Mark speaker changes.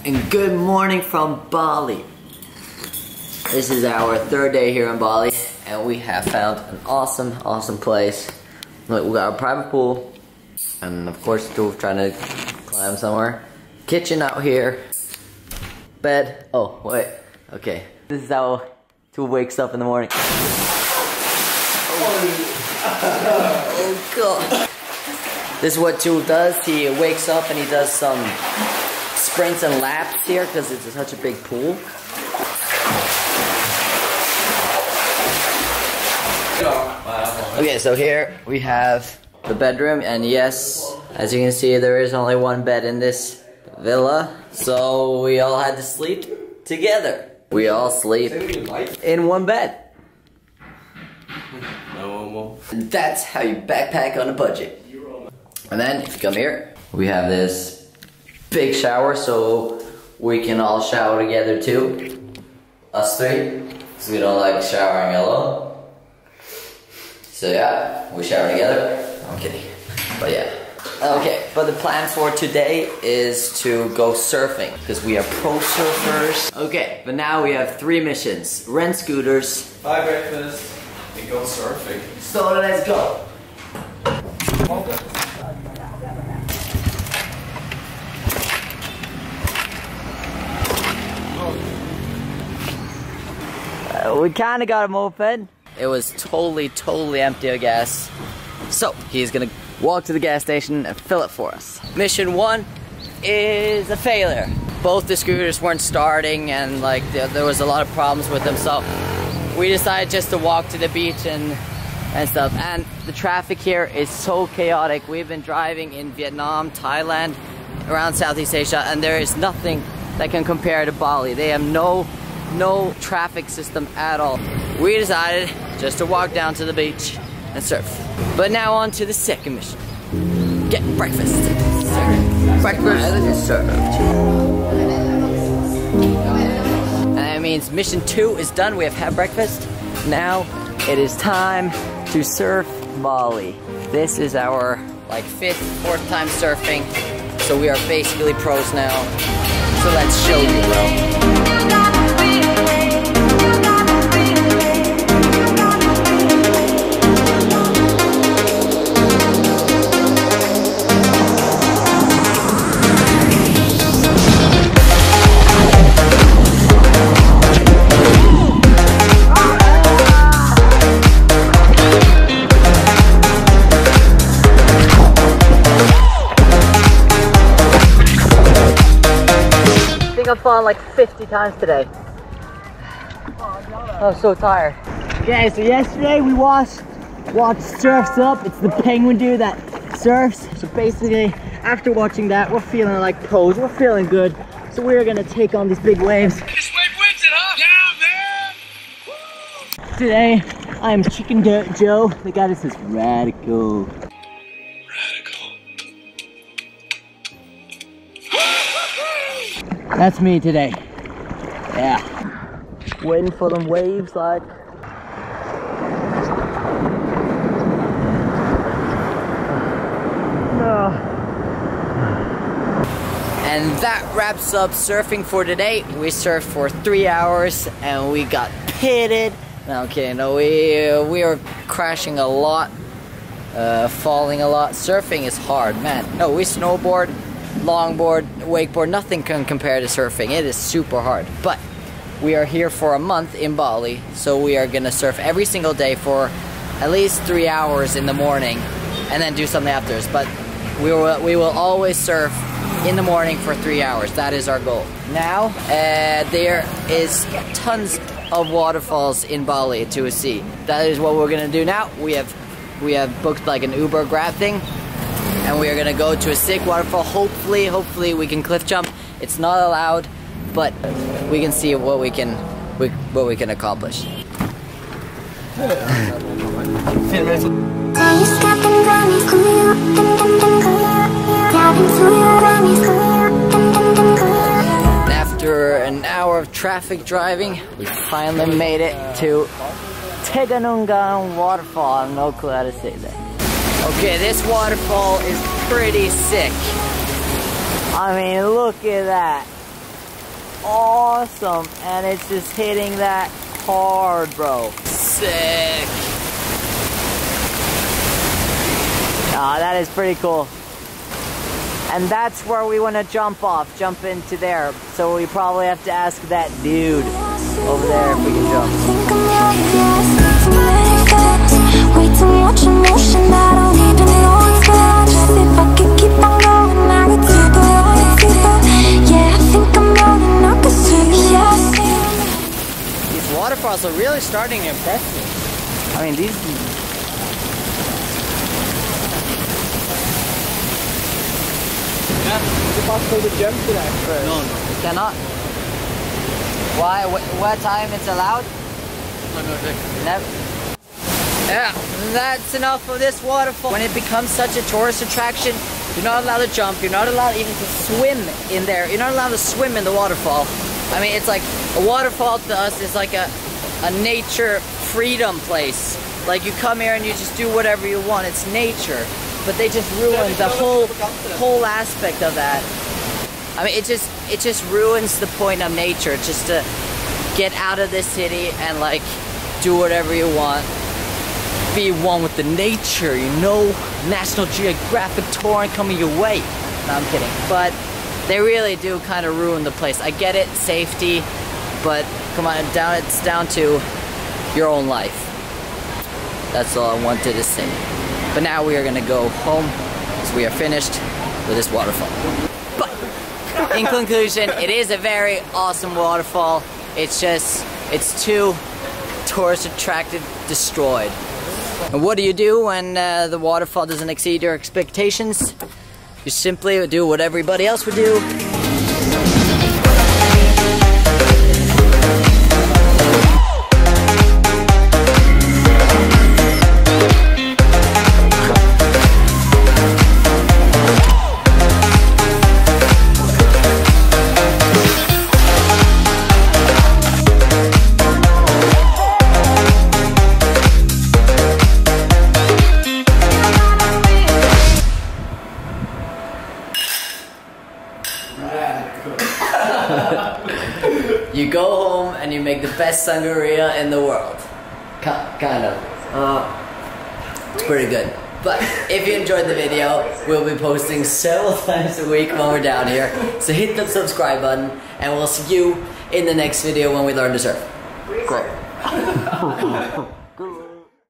Speaker 1: and good morning from Bali. This is our third day here in Bali, and we have found an awesome place. Look, we got our private pool, and of course we're trying to climb somewhere. Kitchen out here, bed. Oh wait, okay. This is how Tool wakes up in the morning. Oh god. This is what Tool does. He wakes up and he does some sprints and laps here because it's such a big pool. Okay, so here we have the bedroom, and yes, as you can see, there is only one bed in this villa, so we all had to sleep together. We all sleep in one bed. And that's how you backpack on a budget. And then, if you come here, we have this big shower, so we can all shower together too. Us three, because we don't like showering alone. So yeah, we shower together. I'm kidding, but yeah. Okay, but the plan for today is to go surfing, because we are pro surfers. Okay, but now we have 3 missions. Rent scooters,
Speaker 2: buy breakfast, and go surfing.
Speaker 1: So let's go. We kinda got him open. It was totally empty of gas. So he's gonna walk to the gas station and fill it for us. Mission 1 is a failure. Both the scooters weren't starting, and like there was a lot of problems with them, so we decided just to walk to the beach and stuff. And the traffic here is so chaotic. We've been driving in Vietnam, Thailand, around Southeast Asia, and there is nothing that can compare to Bali. They have no traffic system at all. We decided just to walk down to the beach and surf. But now on to the second mission. Get breakfast. Breakfast is served. And that means mission 2 is done. We have had breakfast. Now it is time to surf Bali. This is our like 5th, 4th time surfing. So we are basically pros now. So let's show you, bro. I've fallen like 50 times today. I'm so tired. Okay, so yesterday we watched Surfs Up. It's the penguin dude that surfs. So basically, after watching that, we're feeling like pros. We're feeling good. So we're gonna take on these big waves.
Speaker 2: This wave wins it, huh? Yeah, man! Woo!
Speaker 1: Today, I am Chicken Joe. The guy that says radical. That's me today. Yeah. Waiting for them waves like. No. And that wraps up surfing for today. We surfed for 3 hours and we got pitted. No, okay, no, we were crashing a lot, falling a lot. Surfing is hard, man. No, we snowboard, longboard, wakeboard, nothing can compare to surfing. It is super hard. But we are here for a month in Bali, so we are gonna surf every single day for at least 3 hours in the morning and then do something afterwards. But we will always surf in the morning for 3 hours. That is our goal. Now, there is tons of waterfalls in Bali to see. That is what we're gonna do now. We have booked like an Uber Grab thing, and we are gonna go to a sick waterfall. Hopefully we can cliff jump. It's not allowed, but we can see what we can accomplish. After an hour of traffic driving, we finally made it to Tegenungan Waterfall. I have no clue how to say that. Okay, this waterfall is pretty sick. I mean, look at that. awesome, and it's just hitting that hard, bro. Sick. Ah, that is pretty cool. And that's where we want to jump into there. So we probably have to ask that dude over there if we can jump. Way too much emotion, I don't even know it's good. If I could keep on going, I would deeper. Yeah, I think I'm rolling, I could see. These waterfalls are really starting to impress me. I mean, these...
Speaker 2: Yeah, is it possible to jump to that first?
Speaker 1: No, you cannot. Why? What time it's allowed? Never. Yeah, that's enough of this waterfall. When it becomes such a tourist attraction, you're not allowed to jump, you're not allowed even to swim in there. You're not allowed to swim in the waterfall. I mean, it's like, a waterfall to us is like a nature freedom place. Like, you come here and you just do whatever you want, it's nature. But they just ruined the whole aspect of that. I mean, it just ruins the point of nature, just to get out of this city and like do whatever you want. Be one with the nature, you know? National Geographic Toren coming your way. No, I'm kidding. But they really do kind of ruin the place. I get it, safety, but come on, it's down to your own life. That's all I wanted to say. But now we are gonna go home, so we are finished with this waterfall. But in conclusion, it is a very awesome waterfall. It's too tourist attracted, destroyed. And what do when the waterfall doesn't exceed your expectations? You simply do what everybody else would do. You go home and you make the best sangria in the world. Kind of. It's pretty good. But if you enjoyed the video, we'll be posting several times a week when we're down here. So hit the subscribe button and we'll see you in the next video when we learn to surf. Cool.